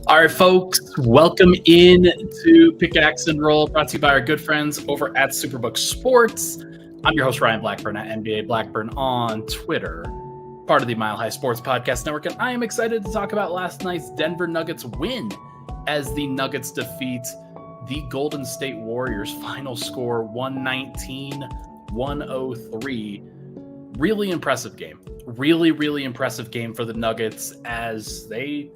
All right, folks, welcome in to Pickaxe and Roll, brought to you by our good friends over at Superbook Sports. I'm your host, Ryan Blackburn, at NBA Blackburn on Twitter, part of the Mile High Sports Podcast Network, and I am excited to talk about last night's Denver Nuggets win as the Nuggets defeat the Golden State Warriors. Final score 119-103. Really impressive game. Really impressive game for the Nuggets, as they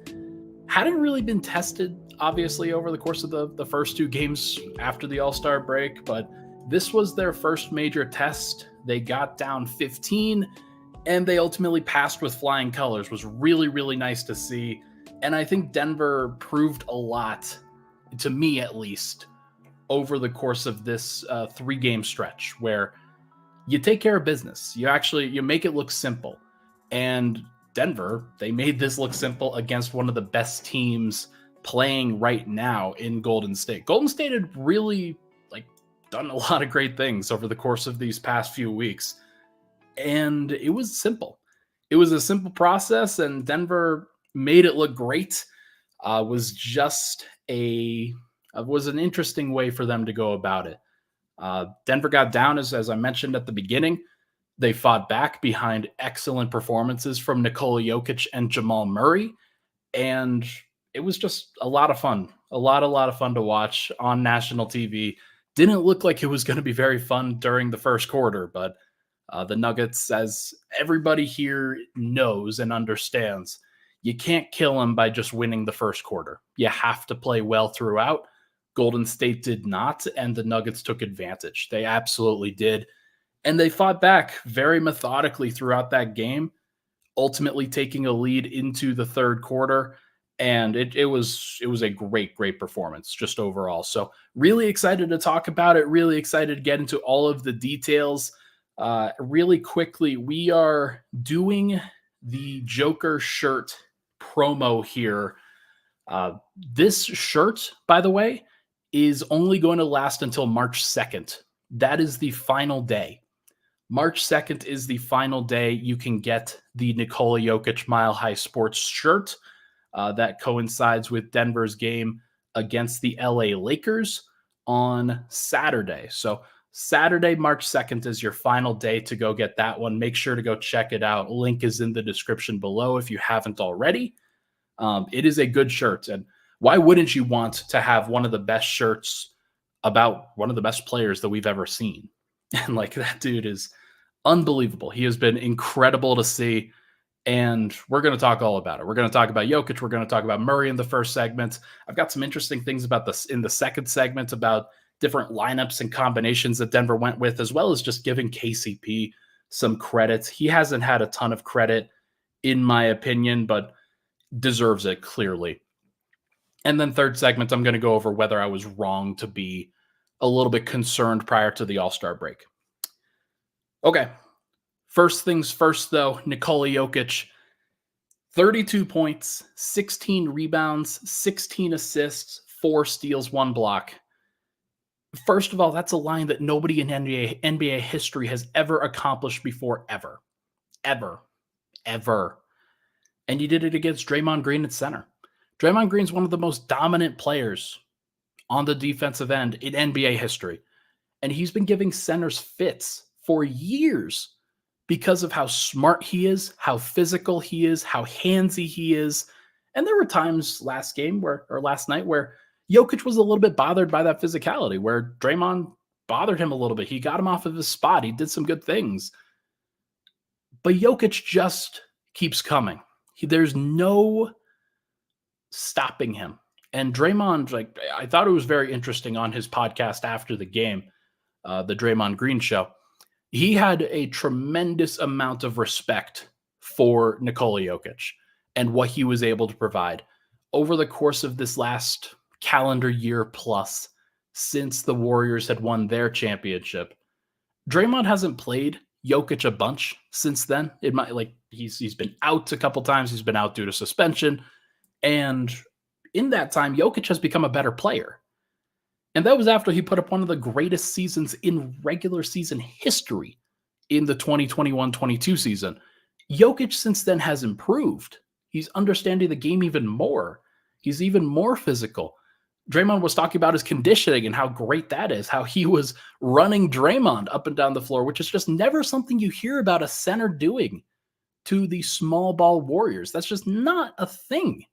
hadn't really been tested, obviously, over the course of the first two games after the All-Star break, but this was their first major test. They got down 15, and they ultimately passed with flying colors. It was really nice to see, and I think Denver proved a lot, to me at least, over the course of this three-game stretch, where you take care of business. You make it look simple, and Denver, they made this look simple against one of the best teams playing right now in Golden State. Golden State had really done a lot of great things over the course of these past few weeks, and it was simple. It was a simple process, and Denver made it look great. Was an interesting way for them to go about it. Denver got down, as I mentioned at the beginning. They fought back behind excellent performances from Nikola Jokic and Jamal Murray, and it was just a lot of fun. A lot of fun to watch on national TV. Didn't look like it was going to be very fun during the first quarter, but the Nuggets, as everybody here knows and understands, you can't kill them by just winning the first quarter. You have to play well throughout. Golden State did not, and the Nuggets took advantage. They absolutely did. And they fought back very methodically throughout that game, ultimately taking a lead into the third quarter. And it was a great performance just overall. So really excited to talk about it. Really excited to get into all of the details. Really quickly, we are doing the Joker shirt promo here. This shirt, by the way, is only going to last until March 2nd. That is the final day. March 2nd is the final day you can get the Nikola Jokic Mile High Sports shirt that coincides with Denver's game against the LA Lakers on Saturday. So Saturday, March 2nd is your final day to go get that one. Make sure to go check it out. Link is in the description below if you haven't already. It is a good shirt, and why wouldn't you want to have one of the best shirts about one of the best players that we've ever seen? And that dude is unbelievable. He has been incredible to see, and we're going to talk all about it. We're going to talk about Jokic. We're going to talk about Murray in the first segment. I've got some interesting things about this in the second segment about different lineups and combinations that Denver went with, as well as just giving KCP some credit. He hasn't had a ton of credit, in my opinion, but deserves it clearly. And then third segment, I'm going to go over whether I was wrong to be a little bit concerned prior to the All-Star break. Okay. First things first, though, Nikola Jokic, 32 points, 16 rebounds, 16 assists, 4 steals, 1 block. First of all, that's a line that nobody in NBA history has ever accomplished before, ever. And you did it against Draymond Green at center. Draymond Green's one of the most dominant players on the defensive end in NBA history. And he's been giving centers fits for years because of how smart he is, how physical he is, how handsy he is. And there were times last night where Jokic was a little bit bothered by that physicality, where Draymond bothered him a little bit. He got him off of his spot. He did some good things. But Jokic just keeps coming. There's no stopping him. And Draymond, I thought it was very interesting on his podcast after the game, the Draymond Green show. He had a tremendous amount of respect for Nikola Jokic and what he was able to provide over the course of this last calendar year plus since the Warriors had won their championship. Draymond hasn't played Jokic a bunch since then. He's been out a couple times. He's been out due to suspension. And in that time, Jokic has become a better player. And that was after he put up one of the greatest seasons in regular season history in the 2021-22 season. Jokic since then has improved. He's understanding the game even more. He's even more physical. Draymond was talking about his conditioning and how great that is, how he was running Draymond up and down the floor, which is just never something you hear about a center doing to the small ball Warriors. That's just not a thing.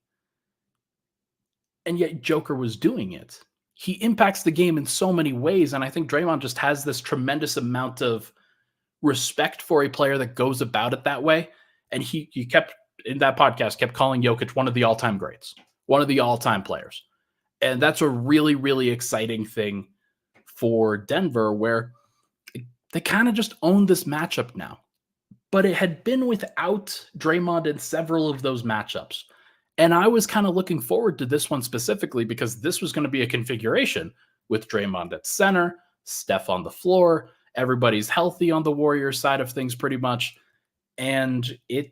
And yet Joker was doing it. He impacts the game in so many ways. And I think Draymond just has this tremendous amount of respect for a player that goes about it that way. And he kept, in that podcast, kept calling Jokic one of the all-time greats, one of the all-time players. And that's a really, really exciting thing for Denver, where they kind of just own this matchup now. But it had been without Draymond in several of those matchups. And I was kind of looking forward to this one specifically because this was going to be a configuration with Draymond at center, Steph on the floor, everybody's healthy on the Warriors side of things pretty much. And it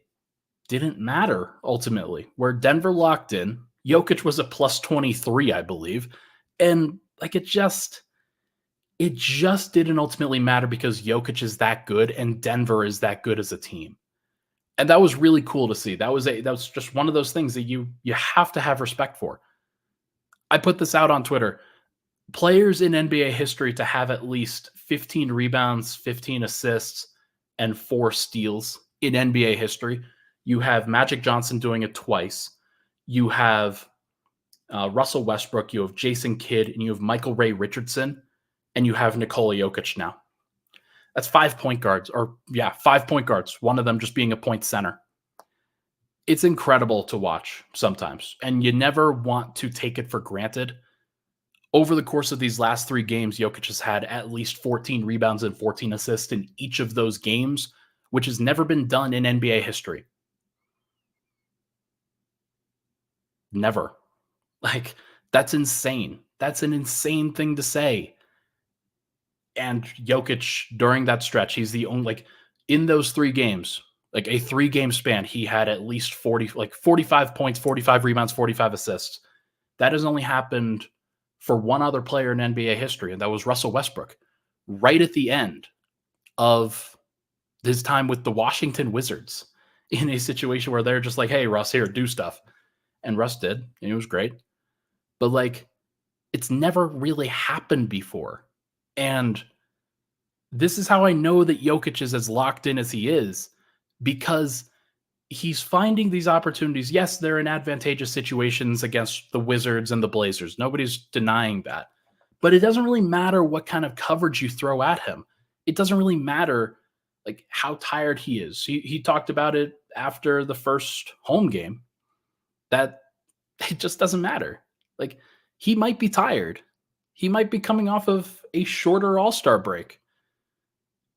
didn't matter ultimately. Where Denver locked in, Jokic was a plus 23, I believe. And like it just didn't ultimately matter because Jokic is that good and Denver is that good as a team. And that was really cool to see. That was just one of those things that you have to have respect for. I put this out on Twitter. Players in NBA history to have at least 15 rebounds, 15 assists, and 4 steals in NBA history. You have Magic Johnson doing it twice. You have Russell Westbrook, you have Jason Kidd, and you have Michael Ray Richardson, and you have Nikola Jokic now. That's 5 point guards, 5 point guards, one of them just being a point center. It's incredible to watch sometimes, and you never want to take it for granted. Over the course of these last 3 games, Jokic has had at least 14 rebounds and 14 assists in each of those games, which has never been done in NBA history. Never. Like, that's insane. That's an insane thing to say. And Jokic, during that stretch, he's the only, in those 3 games, a 3-game span, he had at least 45 points, 45 rebounds, 45 assists. That has only happened for one other player in NBA history, and that was Russell Westbrook, right at the end of his time with the Washington Wizards, in a situation where they're just like, hey, Russ, here, do stuff. And Russ did, and it was great. But it's never really happened before. And this is how I know that Jokic is as locked in as he is, because he's finding these opportunities. Yes, they're in advantageous situations against the Wizards and the Blazers. Nobody's denying that. But it doesn't really matter what kind of coverage you throw at him. It doesn't really matter how tired he is. He talked about it after the first home game, that it just doesn't matter. He might be tired. He might be coming off of a shorter All-Star break,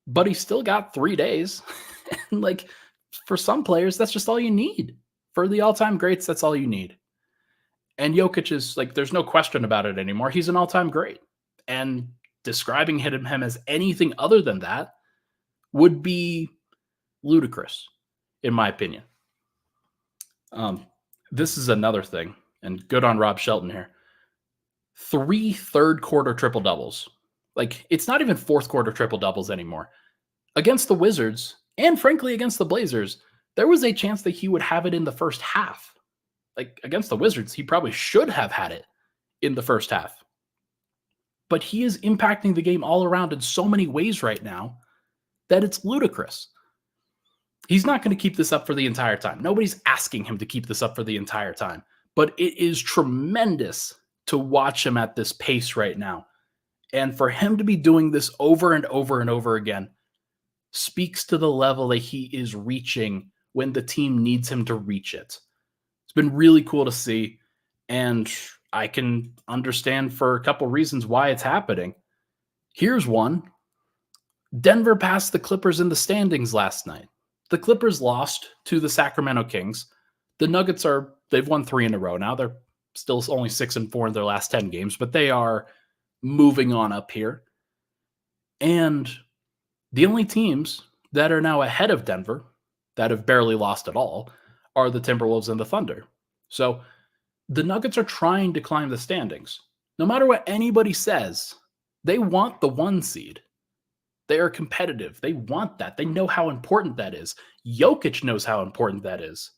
but he still got 3 days. And for some players, that's just all you need. For the all-time greats, that's all you need. And Jokic is there's no question about it anymore. He's an all-time great. And describing him as anything other than that would be ludicrous, in my opinion. This is another thing, and good on Rob Shelton here. 3 third-quarter triple-doubles. It's not even fourth-quarter triple-doubles anymore. Against the Wizards, and frankly against the Blazers, there was a chance that he would have it in the first half. Against the Wizards, he probably should have had it in the first half. But he is impacting the game all around in so many ways right now that it's ludicrous. He's not going to keep this up for the entire time. Nobody's asking him to keep this up for the entire time. But it is tremendous to watch him at this pace right now. And for him to be doing this over and over and over again speaks to the level that he is reaching when the team needs him to reach it. It's been really cool to see, and I can understand for a couple reasons why it's happening. Here's one. Denver passed the Clippers in the standings last night. The Clippers lost to the Sacramento Kings. The Nuggets they've won 3 in a row now. They're still only 6-4 in their last 10 games, but they are moving on up here. And the only teams that are now ahead of Denver that have barely lost at all are the Timberwolves and the Thunder. So the Nuggets are trying to climb the standings. No matter what anybody says, they want the 1 seed. They are competitive. They want that. They know how important that is. Jokic knows how important that is.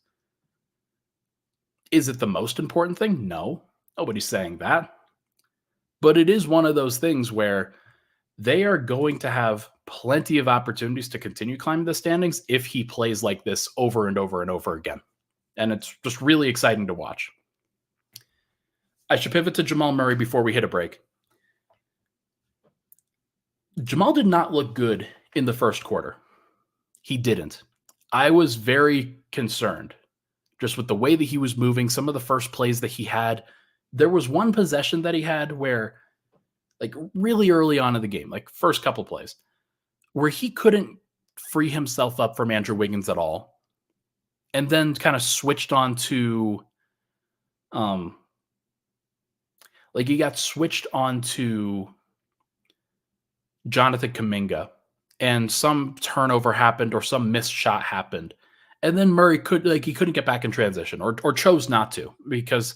Is it the most important thing? No. Nobody's saying that. But it is one of those things where they are going to have plenty of opportunities to continue climbing the standings if he plays like this over and over and over again. And it's just really exciting to watch. I should pivot to Jamal Murray before we hit a break. Jamal did not look good in the first quarter. He didn't. I was very concerned just with the way that he was moving, some of the first plays that he had. There was one possession that he had where, like really early on in the game, like first couple plays, where he couldn't free himself up from Andrew Wiggins at all. And then kind of switched on to, he got switched on to Jonathan Kuminga, and some turnover happened or some missed shot happened. And then Murray couldn't get back in transition or chose not to, because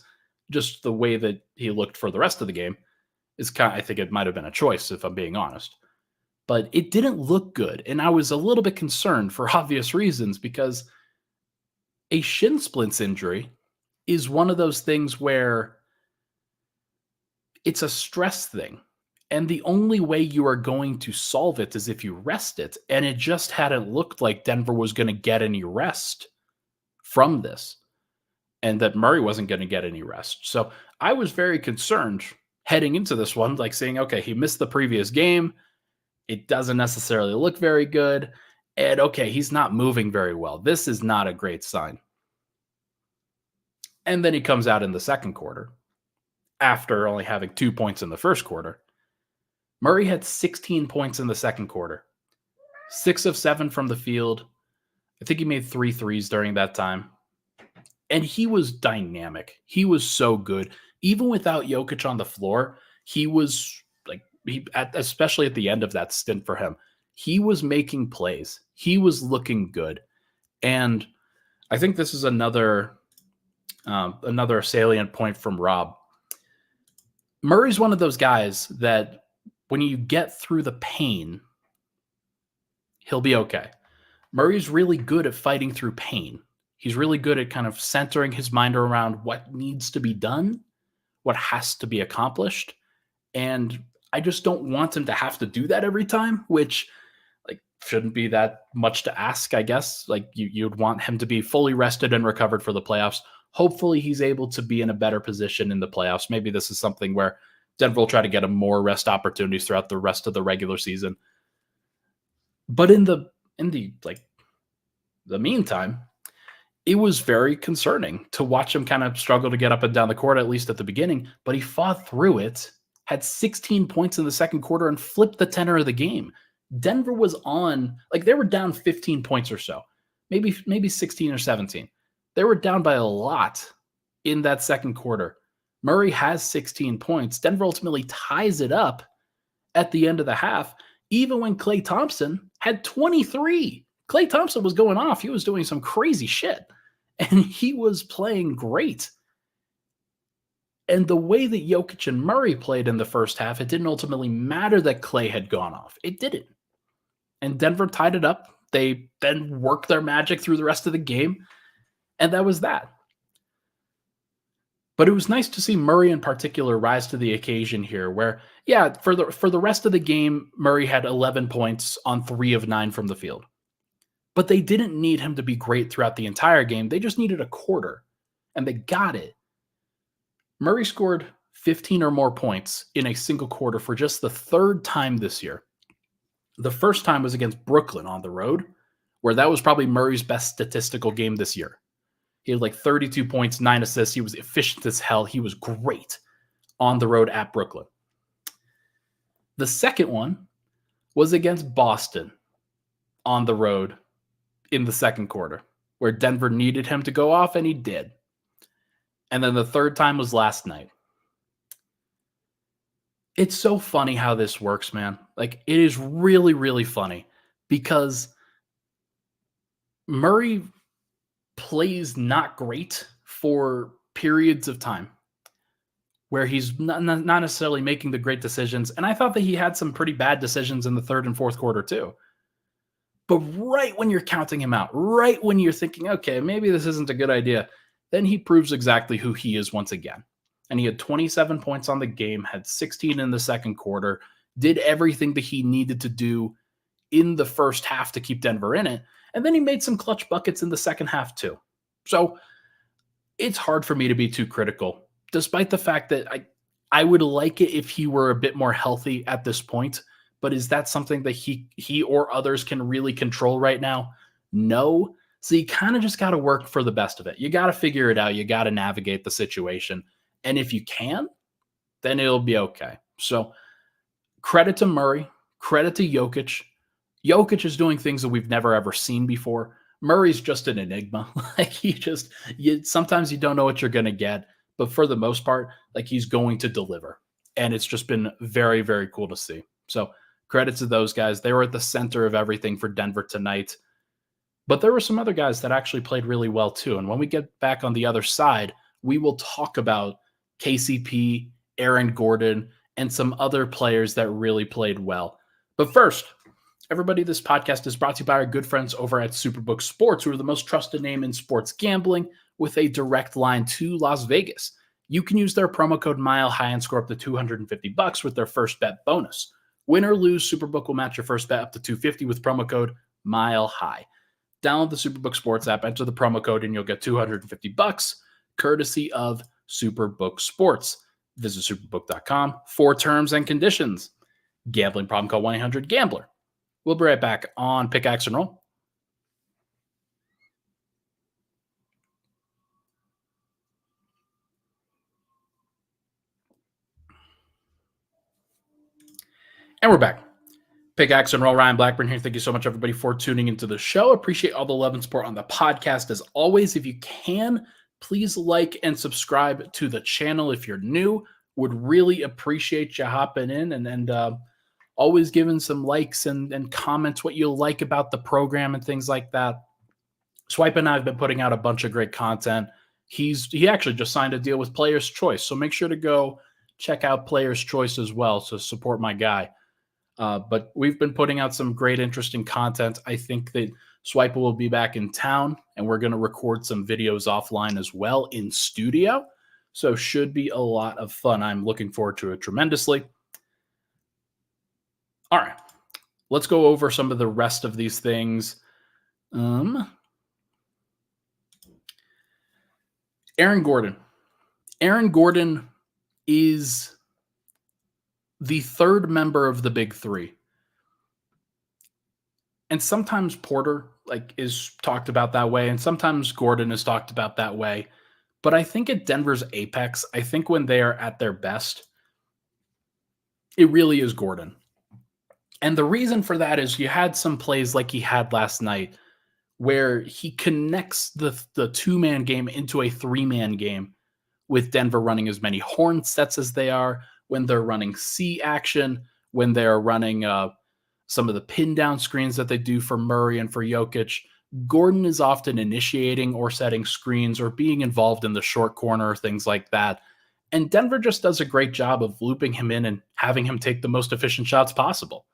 just the way that he looked for the rest of the game is I think it might have been a choice, if I'm being honest. But it didn't look good. And I was a little bit concerned for obvious reasons, because a shin splints injury is one of those things where it's a stress thing. And the only way you are going to solve it is if you rest it. And it just hadn't looked like Denver was going to get any rest from this, and that Murray wasn't going to get any rest. So I was very concerned heading into this one, like saying, okay, he missed the previous game. It doesn't necessarily look very good. And okay, he's not moving very well. This is not a great sign. And then he comes out in the second quarter after only having 2 points in the first quarter. Murray had 16 points in the second quarter, 6 of 7 from the field. I think he made 3 threes during that time. And he was dynamic. He was so good. Even without Jokic on the floor, he was especially at the end of that stint for him, he was making plays. He was looking good. And I think this is another salient point from Rob. Murray's one of those guys that when you get through the pain, he'll be okay. Murray's really good at fighting through pain. He's really good at kind of centering his mind around what needs to be done, what has to be accomplished. And I just don't want him to have to do that every time, which shouldn't be that much to ask, I guess. You'd want him to be fully rested and recovered for the playoffs. Hopefully he's able to be in a better position in the playoffs. Maybe this is something where Denver will try to get him more rest opportunities throughout the rest of the regular season. But in the meantime, it was very concerning to watch him kind of struggle to get up and down the court, at least at the beginning. But he fought through it, had 16 points in the second quarter, and flipped the tenor of the game. Denver was on, they were down 15 points or so, maybe 16 or 17. They were down by a lot in that second quarter. Murray has 16 points. Denver ultimately ties it up at the end of the half, even when Klay Thompson had 23. Klay Thompson was going off. He was doing some crazy shit, and he was playing great. And the way that Jokic and Murray played in the first half, it didn't ultimately matter that Klay had gone off. It didn't. And Denver tied it up. They then worked their magic through the rest of the game, and that was that. But it was nice to see Murray in particular rise to the occasion here, where, for the rest of the game, Murray had 11 points on 3 of 9 from the field. But they didn't need him to be great throughout the entire game. They just needed a quarter, and they got it. Murray scored 15 or more points in a single quarter for just the third time this year. The first time was against Brooklyn on the road, where that was probably Murray's best statistical game this year. He had 32 points, 9 assists. He was efficient as hell. He was great on the road at Brooklyn. The second one was against Boston on the road in the second quarter, where Denver needed him to go off, and he did. And then the third time was last night. It's so funny how this works, man. It is really, really funny, because Murray plays not great for periods of time where he's not necessarily making the great decisions. And I thought that he had some pretty bad decisions in the third and fourth quarter too. But right when you're counting him out, right when you're thinking, okay, maybe this isn't a good idea, then he proves exactly who he is once again. And he had 27 points on the game, had 16 in the second quarter, did everything that he needed to do in the first half to keep Denver in it. And then he made some clutch buckets in the second half too. So it's hard for me to be too critical, despite the fact that I would like it if he were a bit more healthy at this point. But is that something that he or others can really control right now? No. So you kind of just got to work for the best of it. You got to figure it out. You got to navigate the situation. And if you can, then it'll be okay. So credit to Murray, credit to Jokic. Jokic is doing things that we've never ever seen before. Murray's just an enigma. Like sometimes you don't know what you're going to get, but for the most part, like he's going to deliver. And it's just been very, very cool to see. So credit to those guys. They were at the center of everything for Denver tonight. But there were some other guys that actually played really well too. And when we get back on the other side, we will talk about KCP, Aaron Gordon, and some other players that really played well. But first, everybody, this podcast is brought to you by our good friends over at Superbook Sports, who are the most trusted name in sports gambling with a direct line to Las Vegas. You can use their promo code MILEHIGH and score up to $250 with their first bet bonus. Win or lose, Superbook will match your first bet up to $250 with promo code MILEHIGh. Download the Superbook Sports app, enter the promo code, and you'll get $250, courtesy of Superbook Sports. Visit superbook.com for terms and conditions. Gambling problem, call 1-800-GAMBLER. We'll be right back on Pickaxe and Roll. And we're back. Pickaxe and Roll, Ryan Blackburn here. Thank you so much, everybody, for tuning into the show. Appreciate all the love and support on the podcast. As always, if you can, please like and subscribe to the channel if you're new. Would really appreciate you hopping in and always giving some likes and comments what you like about the program and things like that. Swipe and I have been putting out a bunch of great content. He actually just signed a deal with Players Choice, so make sure to go check out Players Choice as well to support my guy. But we've been putting out some great, interesting content. I think that Swipe will be back in town, and we're going to record some videos offline as well in studio. So should be a lot of fun. I'm looking forward to it tremendously. All right, let's go over some of the rest of these things. Aaron Gordon. Aaron Gordon is the third member of the big three. And sometimes Porter is talked about that way, and sometimes Gordon is talked about that way. But I think at Denver's apex, I think when they are at their best, it really is Gordon. And the reason for that is you had some plays like he had last night where he connects the two-man game into a three-man game with Denver running as many horn sets as they are, when they're running C action, when they're running some of the pin down screens that they do for Murray and for Jokic. Gordon is often initiating or setting screens or being involved in the short corner, things like that. And Denver just does a great job of looping him in and having him take the most efficient shots possible.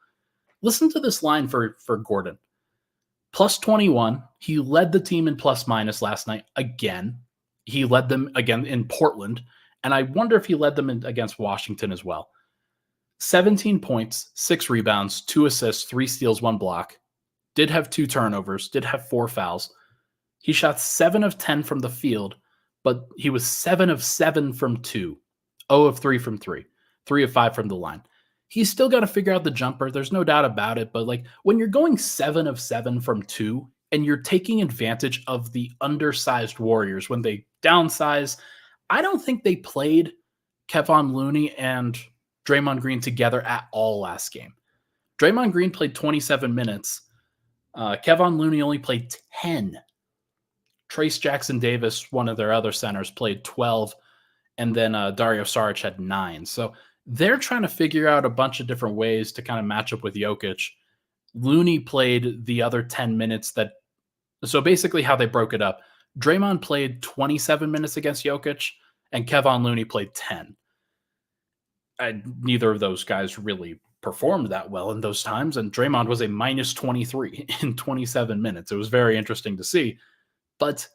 Listen to this line for Gordon. Plus 21. He led the team in plus minus last night again. He led them again in Portland. And I wonder if he led them against Washington as well. 17 points, 6 rebounds, 2 assists, 3 steals, 1 block. Did have 2 turnovers, did have 4 fouls. He shot 7 of 10 from the field, but he was 7 of 7 from 2. 0 of 3 from 3. 3 of 5 from the line. He's still got to figure out the jumper. There's no doubt about it. But when you're going 7 of 7 from 2 and you're taking advantage of the undersized Warriors when they downsize, I don't think they played Kevon Looney and Draymond Green together at all last game. Draymond Green played 27 minutes. Kevon Looney only played 10. Trace Jackson-Davis, one of their other centers, played 12. And then Dario Saric had 9. So they're trying to figure out a bunch of different ways to kind of match up with Jokic. Looney played the other 10 minutes so basically how they broke it up. Draymond played 27 minutes against Jokic, and Kevon Looney played 10. Neither of those guys really performed that well in those times, and Draymond was a minus 23 in 27 minutes. It was very interesting to see. But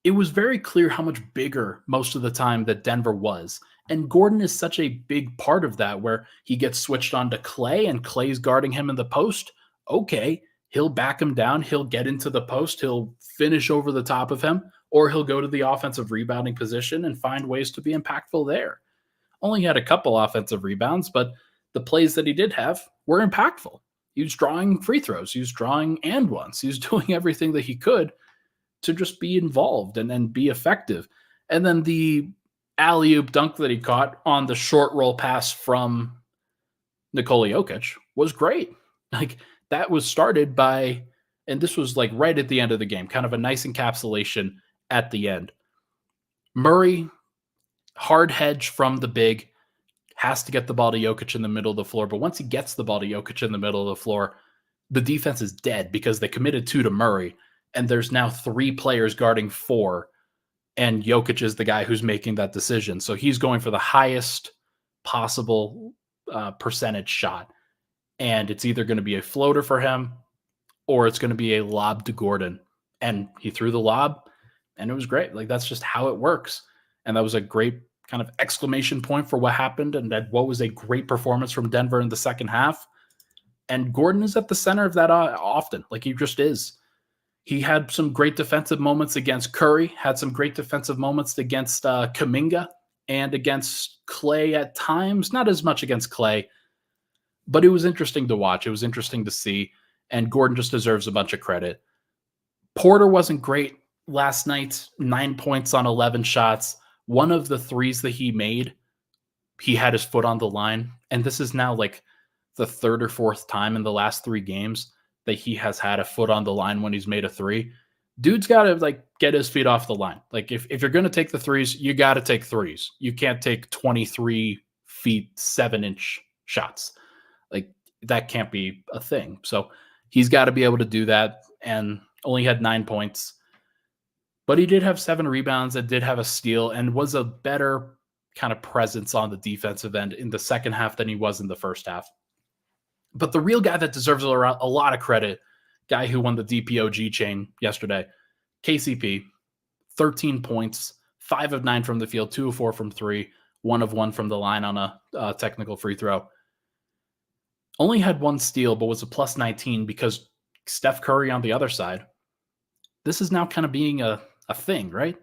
it was very clear how much bigger most of the time that Denver was. And Gordon is such a big part of that, where he gets switched on to Klay and Klay's guarding him in the post. Okay, he'll back him down. He'll get into the post. He'll finish over the top of him, or he'll go to the offensive rebounding position and find ways to be impactful there. Only had a couple offensive rebounds, but the plays that he did have were impactful. He was drawing free throws. He was drawing and ones. He was doing everything that he could to just be involved and be effective. And then the alley-oop dunk that he caught on the short roll pass from Nikola Jokic was great. Like, that was started by, and this was like right at the end of the game, kind of a nice encapsulation at the end. Murray, hard hedge from the big, has to get the ball to Jokic in the middle of the floor. But once he gets the ball to Jokic in the middle of the floor, the defense is dead because they committed 2 to Murray. And there's now 3 players guarding 4. And Jokic is the guy who's making that decision. So he's going for the highest possible percentage shot. And it's either going to be a floater for him or it's going to be a lob to Gordon. And he threw the lob and it was great. Like, that's just how it works. And that was a great kind of exclamation point for what happened, and that what was a great performance from Denver in the second half. And Gordon is at the center of that often. Like, he just is. He had some great defensive moments against Curry, had some great defensive moments against Kuminga and against Klay at times. Not as much against Klay, but it was interesting to watch. It was interesting to see, and Gordon just deserves a bunch of credit. Porter wasn't great last night. 9 points on 11 shots. One of the threes that he made, he had his foot on the line. And this is now like the 3rd or 4th time in the last 3 games that he has had a foot on the line when he's made a 3. Dude's got to like get his feet off the line. Like, if you're going to take the threes, you got to take threes. You can't take 23 feet, 7-inch shots. Like, that can't be a thing. So he's got to be able to do that, and only had 9 points. But he did have 7 rebounds and did have a steal and was a better kind of presence on the defensive end in the second half than he was in the first half. But the real guy that deserves a lot of credit, guy who won the DPOG chain yesterday, KCP, 13 points, 5 of 9 from the field, 2 of 4 from 3, 1 of 1 from the line on a technical free throw. Only had 1 steal, but was a plus 19 because Steph Curry on the other side. This is now kind of being a thing, right?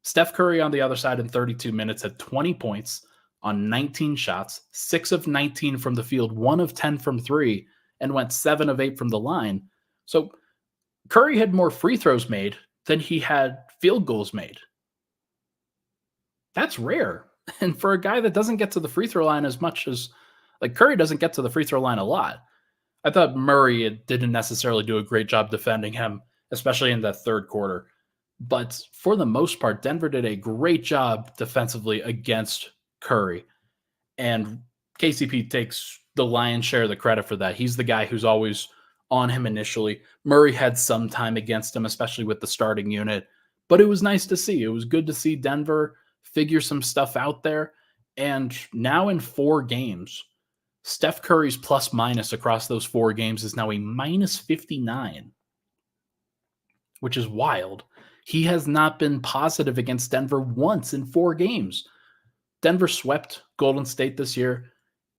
Steph Curry on the other side in 32 minutes had 20 points on 19 shots, 6 of 19 from the field, 1 of 10 from 3, and went 7 of 8 from the line. So Curry had more free throws made than he had field goals made. That's rare. And for a guy that doesn't get to the free throw line as much as, like, Curry doesn't get to the free throw line a lot. I thought Murray didn't necessarily do a great job defending him, especially in that third quarter. But for the most part, Denver did a great job defensively against Curry. And KCP takes the lion's share of the credit for that. He's the guy who's always on him initially. Murray had some time against him, especially with the starting unit. But it was nice to see. It was good to see Denver figure some stuff out there. And now in 4 games, Steph Curry's plus minus across those 4 games is now a minus 59, which is wild. He has not been positive against Denver once in 4 games. Denver swept Golden State this year,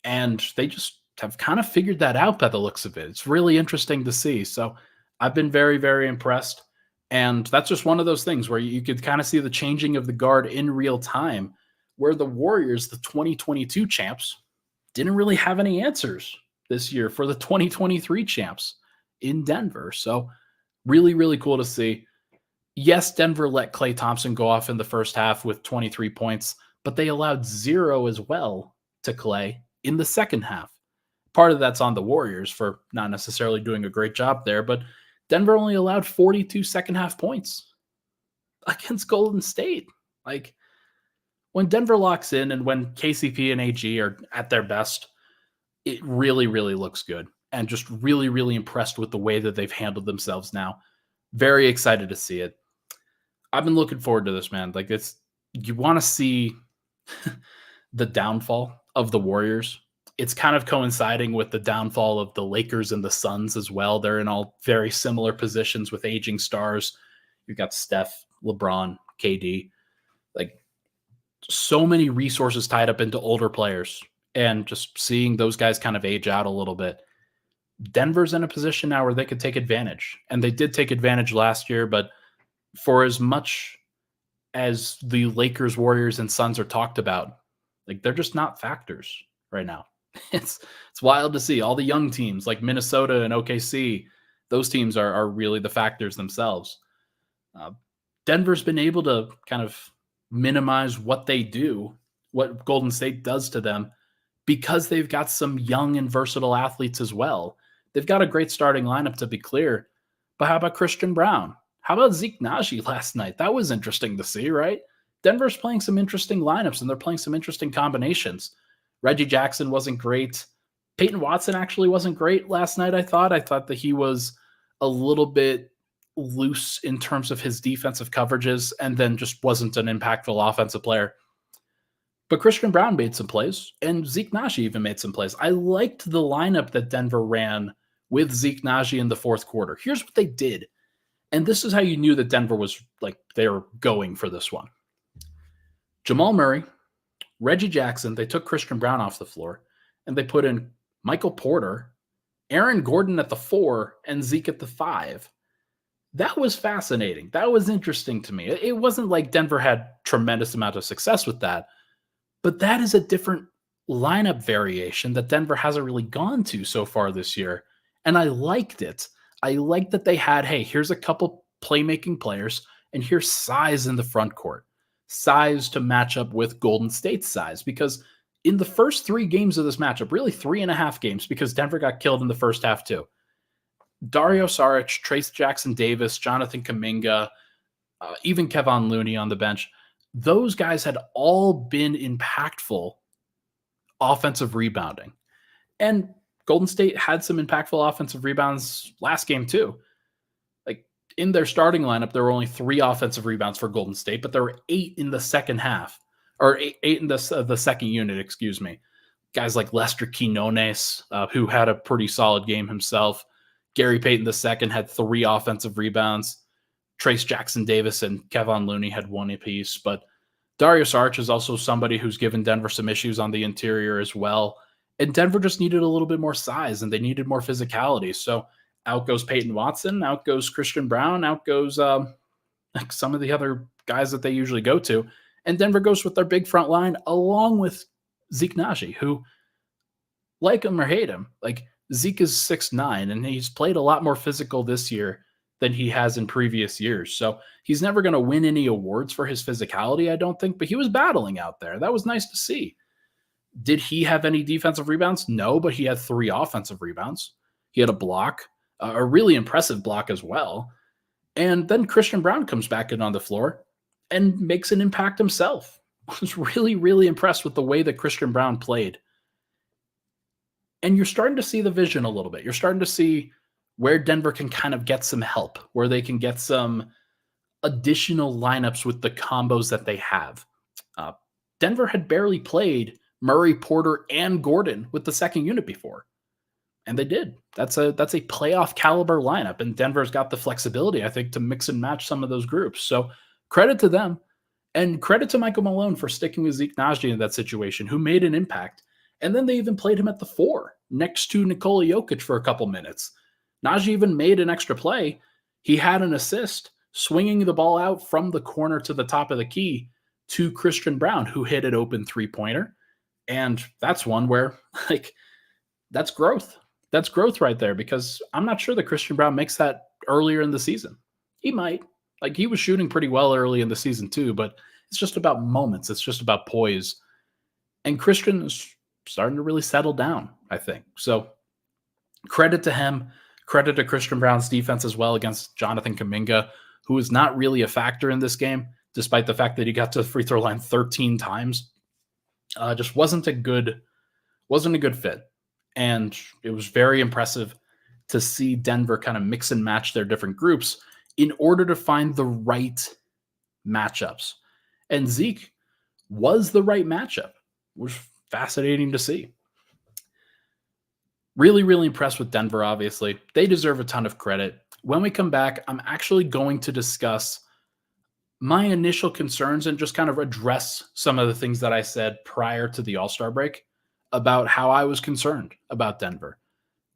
and they just have kind of figured that out by the looks of it. It's really interesting to see. So I've been very, very impressed. And that's just one of those things where you could kind of see the changing of the guard in real time, where the Warriors, the 2022 champs, didn't really have any answers this year for the 2023 champs in Denver. So really, really cool to see. Yes, Denver let Klay Thompson go off in the first half with 23 points, but they allowed 0 as well to Klay in the second half. Part of that's on the Warriors for not necessarily doing a great job there, but Denver only allowed 42 second half points against Golden State. Like, when Denver locks in and when KCP and AG are at their best, it really, really looks good. And just really, really impressed with the way that they've handled themselves now. Very excited to see it. I've been looking forward to this, man. Like, it's, you want to see the downfall of the Warriors. It's kind of coinciding with the downfall of the Lakers and the Suns as well. They're in all very similar positions with aging stars. You've got Steph LeBron, KD, like so many resources tied up into older players, and just seeing those guys kind of age out a little bit. Denver's in a position now where they could take advantage, and they did take advantage last year, but for as much as the Lakers, Warriors, and Suns are talked about, like they're just not factors right now. It's wild to see all the young teams like Minnesota and OKC. Those teams are really the factors themselves. Denver's been able to kind of minimize what they do, what Golden State does to them, because they've got some young and versatile athletes as well. They've got a great starting lineup, to be clear. But how about Christian Brown? How about Zeke Naji last night? That was interesting to see, right? Denver's playing some interesting lineups, and they're playing some interesting combinations. Reggie Jackson wasn't great. Peyton Watson actually wasn't great last night, I thought. I thought that he was a little bit loose in terms of his defensive coverages and then just wasn't an impactful offensive player. But Christian Brown made some plays, and Zeke Naji even made some plays. I liked the lineup that Denver ran with Zeke Naji in the fourth quarter. Here's what they did. And this is how you knew that Denver was like they were going for this one. Jamal Murray, Reggie Jackson, they took Christian Brown off the floor, and they put in Michael Porter, Aaron Gordon at the 4, and Zeke at the 5. That was fascinating. That was interesting to me. It wasn't like Denver had tremendous amount of success with that, but that is a different lineup variation that Denver hasn't really gone to so far this year, and I liked it. I liked that they had, hey, here's a couple playmaking players, and here's size in the front court. Size to match up with Golden State's size, because in the first 3 games of this matchup, really 3.5 games, because Denver got killed in the first half too, Dario Saric, Trace Jackson-Davis, Jonathan Kuminga, even Kevon Looney on the bench, those guys had all been impactful offensive rebounding. And Golden State had some impactful offensive rebounds last game too. Like in their starting lineup, there were only 3 offensive rebounds for Golden State, but there were 8 in the second half, or 8 in the second unit, excuse me. Guys like Lester Quinones, who had a pretty solid game himself. Gary Payton II had 3 offensive rebounds. Trace Jackson-Davis and Kevon Looney had 1 apiece. But Dario Saric is also somebody who's given Denver some issues on the interior as well. And Denver just needed a little bit more size, and they needed more physicality. So out goes Peyton Watson, out goes Christian Brown, out goes like some of the other guys that they usually go to. And Denver goes with their big front line along with Zeke Naji, who, like him or hate him, like Zeke is 6'9", and he's played a lot more physical this year than he has in previous years. So he's never going to win any awards for his physicality, I don't think, but he was battling out there. That was nice to see. Did he have any defensive rebounds? No, but he had 3 offensive rebounds. He had a block, a really impressive block as well. And then Christian Brown comes back in on the floor and makes an impact himself. I was really, really impressed with the way that Christian Brown played. And you're starting to see the vision a little bit. You're starting to see where Denver can kind of get some help, where they can get some additional lineups with the combos that they have. Denver had barely played Murray, Porter, and Gordon with the second unit before. And they did. That's a playoff caliber lineup, and Denver's got the flexibility, I think, to mix and match some of those groups. So credit to them, and credit to Michael Malone for sticking with Zeke Naji in that situation, who made an impact. And then they even played him at the 4 next to Nikola Jokic for a couple minutes. Naji even made an extra play. He had an assist, swinging the ball out from the corner to the top of the key to Christian Brown, who hit an open 3-pointer. And that's one where, like, that's growth. That's growth right there, because I'm not sure that Christian Brown makes that earlier in the season. He might. Like, he was shooting pretty well early in the season too, but it's just about moments. It's just about poise. And Christian is starting to really settle down, I think. So credit to him. Credit to Christian Brown's defense as well against Jonathan Kuminga, who is not really a factor in this game, despite the fact that he got to the free throw line 13 times. Just wasn't a good fit. And it was very impressive to see Denver kind of mix and match their different groups in order to find the right matchups. And Zeke was the right matchup, which was fascinating to see. Really, really impressed with Denver, obviously. They deserve a ton of credit. When we come back, I'm actually going to discuss my initial concerns and just kind of address some of the things that I said prior to the All-Star break about how I was concerned about Denver.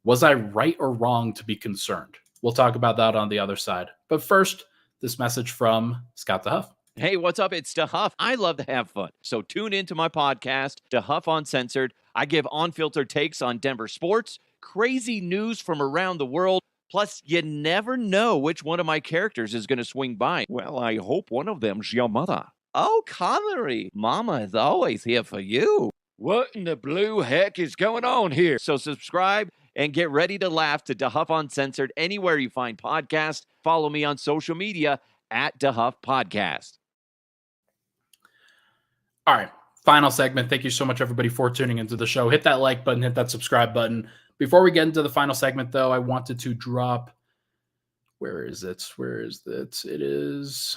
Was I right or wrong to be concerned? We'll talk about that on the other side. But first, this message from Scott the Huff. Hey, what's up? It's DeHuff. I love to have fun. So tune into my podcast, DeHuff Uncensored. I give unfiltered takes on Denver sports, crazy news from around the world. Plus, you never know which one of my characters is going to swing by. Well, I hope one of them's your mother. Oh, Connery, Mama is always here for you. What in the blue heck is going on here? So subscribe and get ready to laugh to DeHuff Uncensored anywhere you find podcasts. Follow me on social media at DeHuff Podcast. All right, final segment. Thank you so much, everybody, for tuning into the show. Hit that like button, hit that subscribe button. Before we get into the final segment, though, I wanted to drop. Where is it? Where is it? It is.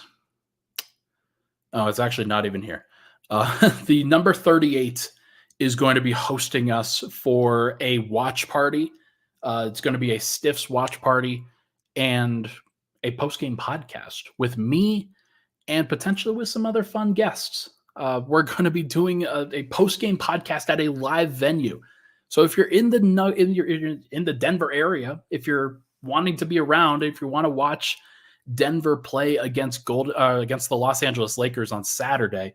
Oh, it's actually not even here. The number 38 is going to be hosting us for a watch party. It's going to be a Stiffs watch party and a post-game podcast with me and potentially with some other fun guests. We're going to be doing a post-game podcast at a live venue. So if you're in the Denver area, if you're wanting to be around, if you want to watch Denver play against the Los Angeles Lakers on Saturday,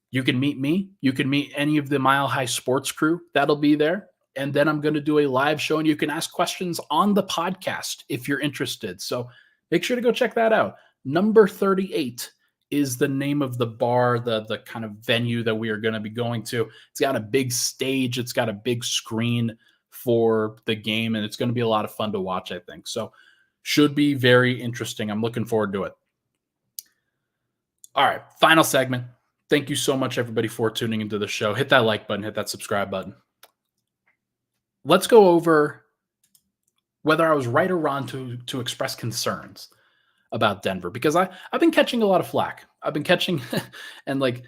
you can meet me. You can meet any of the Mile High Sports crew that'll be there. And then I'm going to do a live show, and you can ask questions on the podcast if you're interested. So make sure to go check that out. Number 38 is the name of the bar, the kind of venue that we are going to be going to. It's got a big stage. It's got a big screen for the game, and it's going to be a lot of fun to watch, I think. So should be very interesting. I'm looking forward to it. All right, final segment. Thank you so much, everybody, for tuning into the show. Hit that like button, hit that subscribe button. Let's go over whether I was right or wrong to express concerns about Denver, because I've been catching a lot of flack. I've been catching, and like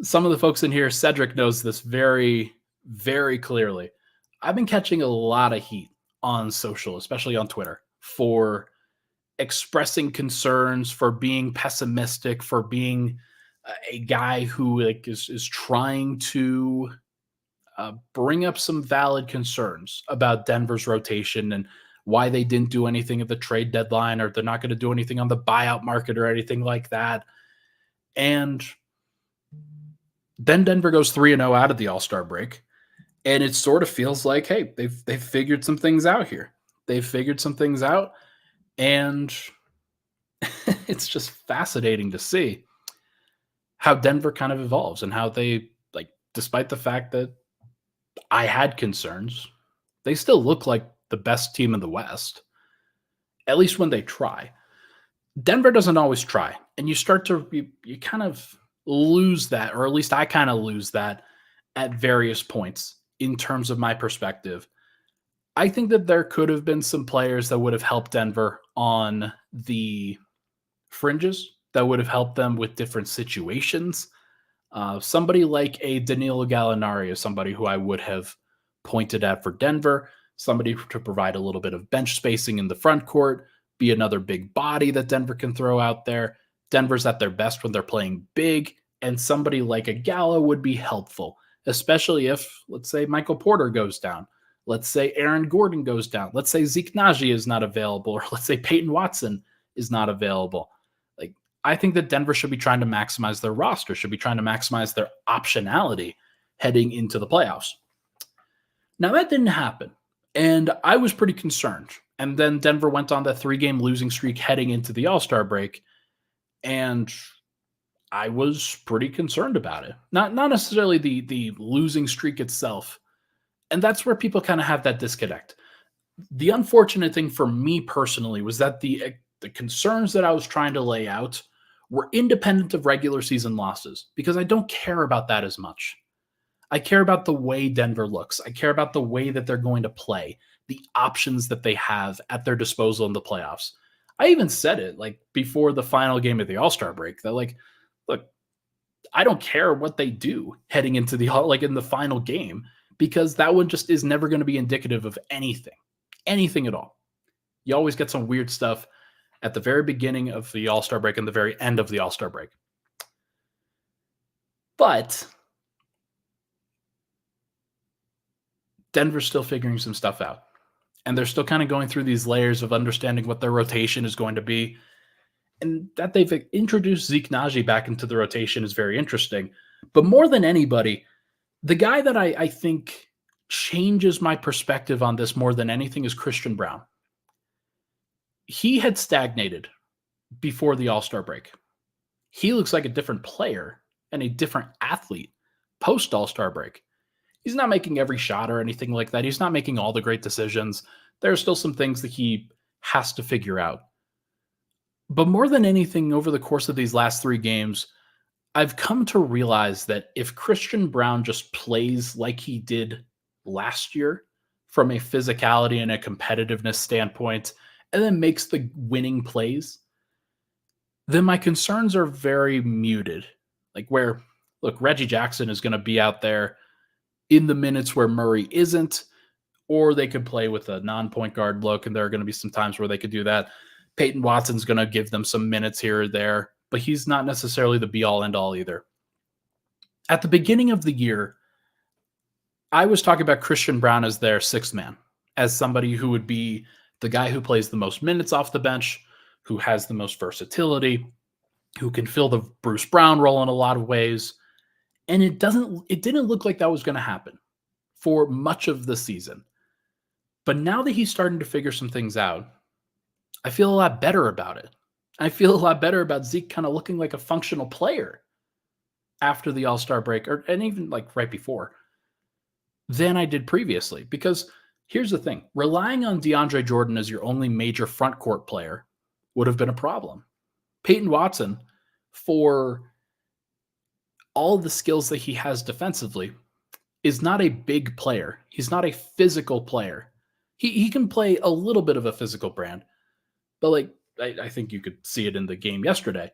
some of the folks in here, Cedric knows this very, very clearly. I've been catching a lot of heat on social, especially on Twitter, for expressing concerns, for being pessimistic, for being a guy who like is trying to bring up some valid concerns about Denver's rotation and why they didn't do anything at the trade deadline, or they're not going to do anything on the buyout market or anything like that. And then Denver goes 3-0 out of the All-Star break, and it sort of feels like, hey, they've figured some things out here. They've figured some things out, and it's just fascinating to see how Denver kind of evolves and how they, like, despite the fact that I had concerns, they still look like the best team in the West, at least when they try. Denver doesn't always try, and you start to you kind of lose that, or at least I kind of lose that at various points in terms of my perspective. I think that there could have been some players that would have helped Denver on the fringes, that would have helped them with different situations. Somebody like a Danilo Gallinari is somebody who I would have pointed at for Denver, somebody to provide a little bit of bench spacing in the front court, be another big body that Denver can throw out there. Denver's at their best when they're playing big, and somebody like a Gallo would be helpful, especially if, let's say, Michael Porter goes down. Let's say Aaron Gordon goes down. Let's say Zeke Naji is not available, or let's say Peyton Watson is not available. Like, I think that Denver should be trying to maximize their roster, should be trying to maximize their optionality heading into the playoffs. Now, that didn't happen, and I was pretty concerned. And then Denver went on that 3-game losing streak heading into the All-Star break, and I was pretty concerned about it. Not necessarily the losing streak itself. And that's where people kind of have that disconnect. The unfortunate thing for me personally was that the concerns that I was trying to lay out were independent of regular season losses, because I don't care about that as much. I care about the way Denver looks. I care about the way that they're going to play, the options that they have at their disposal in the playoffs. I even said it like before the final game of the All-Star break that, like, look, I don't care what they do heading into the, like, in the final game, because that one just is never going to be indicative of anything at all. You always get some weird stuff at the very beginning of the All-Star break and the very end of the All-Star break. But Denver's still figuring some stuff out. And they're still kind of going through these layers of understanding what their rotation is going to be. And that they've introduced Zeke Naji back into the rotation is very interesting. But more than anybody, the guy that I think changes my perspective on this more than anything is Christian Braun. He had stagnated before the All-Star break. He looks like a different player and a different athlete post All-Star break. He's not making every shot or anything like that. He's not making all the great decisions. There are still some things that he has to figure out. But more than anything, over the course of these last 3 games, I've come to realize that if Christian Braun just plays like he did last year from a physicality and a competitiveness standpoint, and then makes the winning plays, then my concerns are very muted. Like where, look, Reggie Jackson is going to be out there in the minutes where Murray isn't, or they could play with a non-point guard look, and there are going to be some times where they could do that. Peyton Watson's going to give them some minutes here or there, but he's not necessarily the be-all, end-all either. At the beginning of the year, I was talking about Christian Braun as their 6th man, as somebody who would be the guy who plays the most minutes off the bench, who has the most versatility, who can fill the Bruce Brown role in a lot of ways. And it didn't look like that was going to happen for much of the season. But now that he's starting to figure some things out, I feel a lot better about it. I feel a lot better about Zeke kind of looking like a functional player after the All-Star break, and even like right before, than I did previously. Because here's the thing, relying on DeAndre Jordan as your only major front court player would have been a problem. Peyton Watson, for all the skills that he has defensively, is not a big player. He's not a physical player. He can play a little bit of a physical brand, but like I think you could see it in the game yesterday.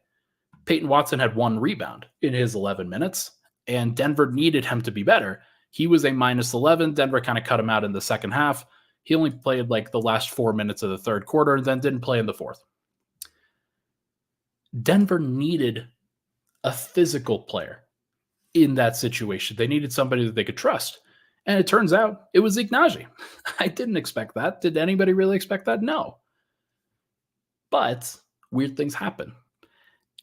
Peyton Watson had 1 rebound in his 11 minutes, and Denver needed him to be better. He was a -11. Denver kind of cut him out in the second half. He only played like the last 4 minutes of the third quarter and then didn't play in the fourth. Denver needed a physical player in that situation. They needed somebody that they could trust. And it turns out it was Zeke Naji. I didn't expect that. Did anybody really expect that? No. But weird things happen.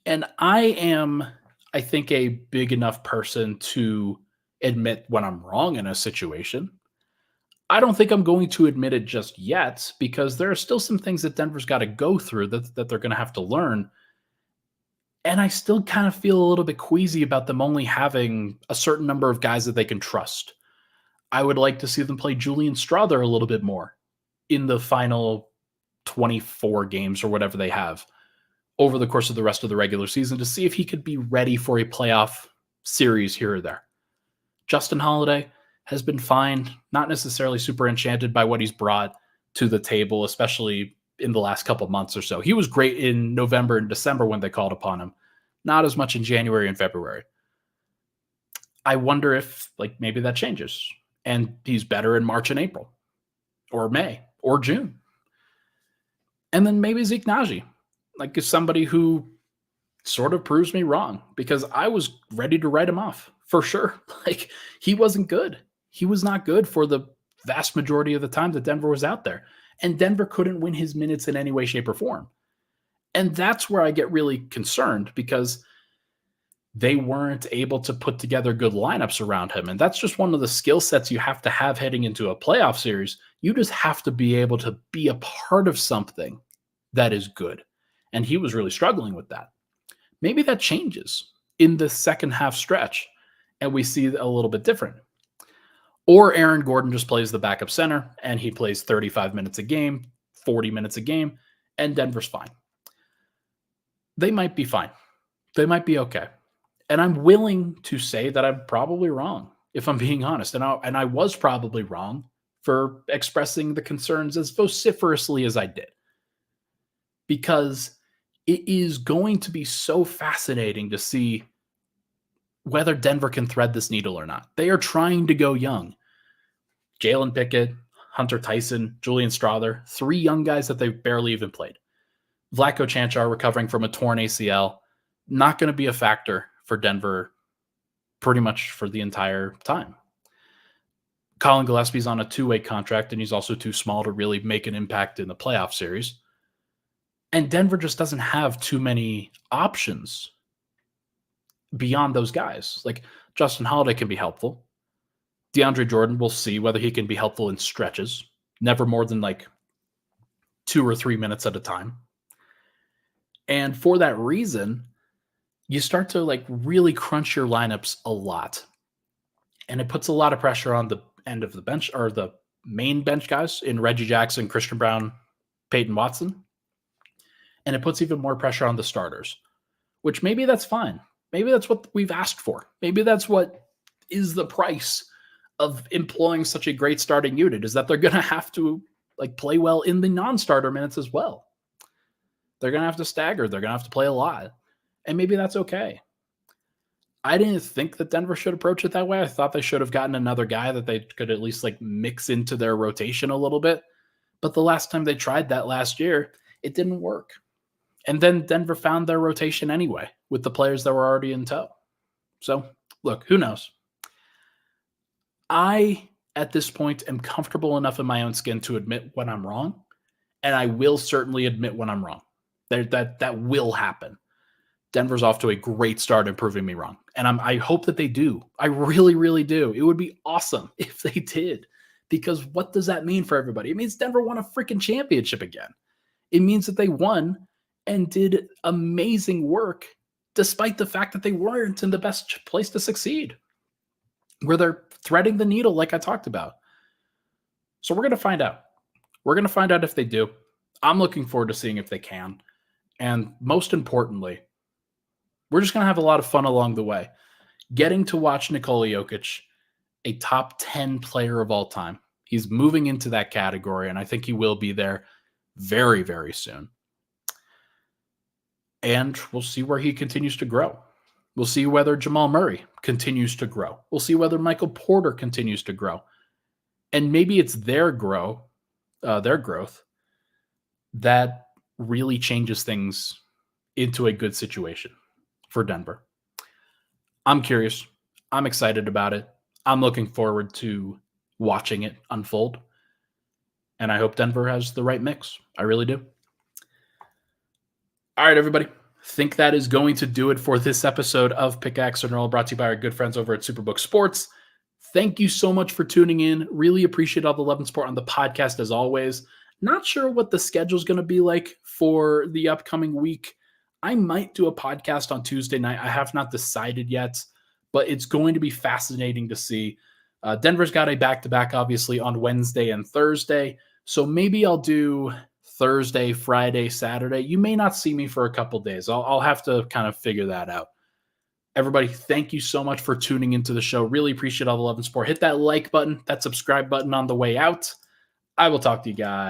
And I am, I think, a big enough person to admit when I'm wrong in a situation. I don't think I'm going to admit it just yet, because there are still some things that Denver's got to go through that they're going to have to learn. And I still kind of feel a little bit queasy about them only having a certain number of guys that they can trust. I would like to see them play Julian Strawther a little bit more in the final 24 games or whatever they have over the course of the rest of the regular season to see if he could be ready for a playoff series here or there. Justin Holiday has been fine, not necessarily super enchanted by what he's brought to the table, especially in the last couple months or so. He was great in November and December when they called upon him, not as much in January and February. I wonder if maybe that changes and he's better in March and April or May or June. And then maybe Zeke Naji, is somebody who sort of proves me wrong, because I was ready to write him off for sure. He wasn't good. He was not good for the vast majority of the time that Denver was out there. And Denver couldn't win his minutes in any way, shape, or form. And that's where I get really concerned, because they weren't able to put together good lineups around him. And that's just one of the skill sets you have to have heading into a playoff series. You just have to be able to be a part of something that is good. And he was really struggling with that. Maybe that changes in the second half stretch and we see a little bit different. Or Aaron Gordon just plays the backup center and he plays 35 minutes a game, 40 minutes a game, and Denver's fine. They might be fine. They might be okay. And I'm willing to say that I'm probably wrong, if I'm being honest. And I was probably wrong for expressing the concerns as vociferously as I did. Because it is going to be so fascinating to see whether Denver can thread this needle or not. They are trying to go young. Jalen Pickett, Hunter Tyson, Julian Strawther, 3 young guys that they've barely even played. Vlatko Čančar recovering from a torn ACL, not going to be a factor for Denver pretty much for the entire time. Colin Gillespie's on a two-way contract, and he's also too small to really make an impact in the playoff series. And Denver just doesn't have too many options beyond those guys. Like Justin Holiday can be helpful. DeAndre Jordan, we'll see whether he can be helpful in stretches, never more than like 2 or 3 minutes at a time. And for that reason, you start to like really crunch your lineups a lot. And it puts a lot of pressure on the end of the bench or the main bench guys in Reggie Jackson, Christian Brown, Peyton Watson. And it puts even more pressure on the starters, which maybe that's fine. Maybe that's what we've asked for. Maybe that's what is the price of employing such a great starting unit, is that they're going to have to like play well in the non-starter minutes as well. They're going to have to stagger. They're going to have to play a lot. And maybe that's okay. I didn't think that Denver should approach it that way. I thought they should have gotten another guy that they could at least like mix into their rotation a little bit. But the last time they tried that last year, it didn't work. And then Denver found their rotation anyway with the players that were already in tow. So, look, who knows? I, at this point, am comfortable enough in my own skin to admit when I'm wrong, and I will certainly admit when I'm wrong. That will happen. Denver's off to a great start in proving me wrong, and I hope that they do. I really, really do. It would be awesome if they did, because what does that mean for everybody? It means Denver won a freaking championship again. It means that they won and did amazing work despite the fact that they weren't in the best place to succeed, where they're threading the needle like I talked about. So we're going to find out. We're going to find out if they do. I'm looking forward to seeing if they can. And most importantly, we're just going to have a lot of fun along the way. Getting to watch Nikola Jokic, a top 10 player of all time. He's moving into that category, and I think he will be there very, very soon. And we'll see where he continues to grow. We'll see whether Jamal Murray continues to grow. We'll see whether Michael Porter continues to grow. And maybe it's their growth that really changes things into a good situation for Denver. I'm curious. I'm excited about it. I'm looking forward to watching it unfold. And I hope Denver has the right mix. I really do. All right, everybody. Think that is going to do it for this episode of Pickaxe and Roll, brought to you by our good friends over at Superbook Sports. Thank you so much for tuning in. Really appreciate all the love and support on the podcast as always. Not sure what the schedule is going to be like for the upcoming week. I might do a podcast on Tuesday night. I have not decided yet, but it's going to be fascinating to see. Denver's got a back-to-back, obviously, on Wednesday and Thursday. So maybe I'll do Thursday, Friday, Saturday. You may not see me for a couple days. I'll have to kind of figure that out. Everybody, thank you so much for tuning into the show. Really appreciate all the love and support. Hit that like button, that subscribe button on the way out. I will talk to you guys.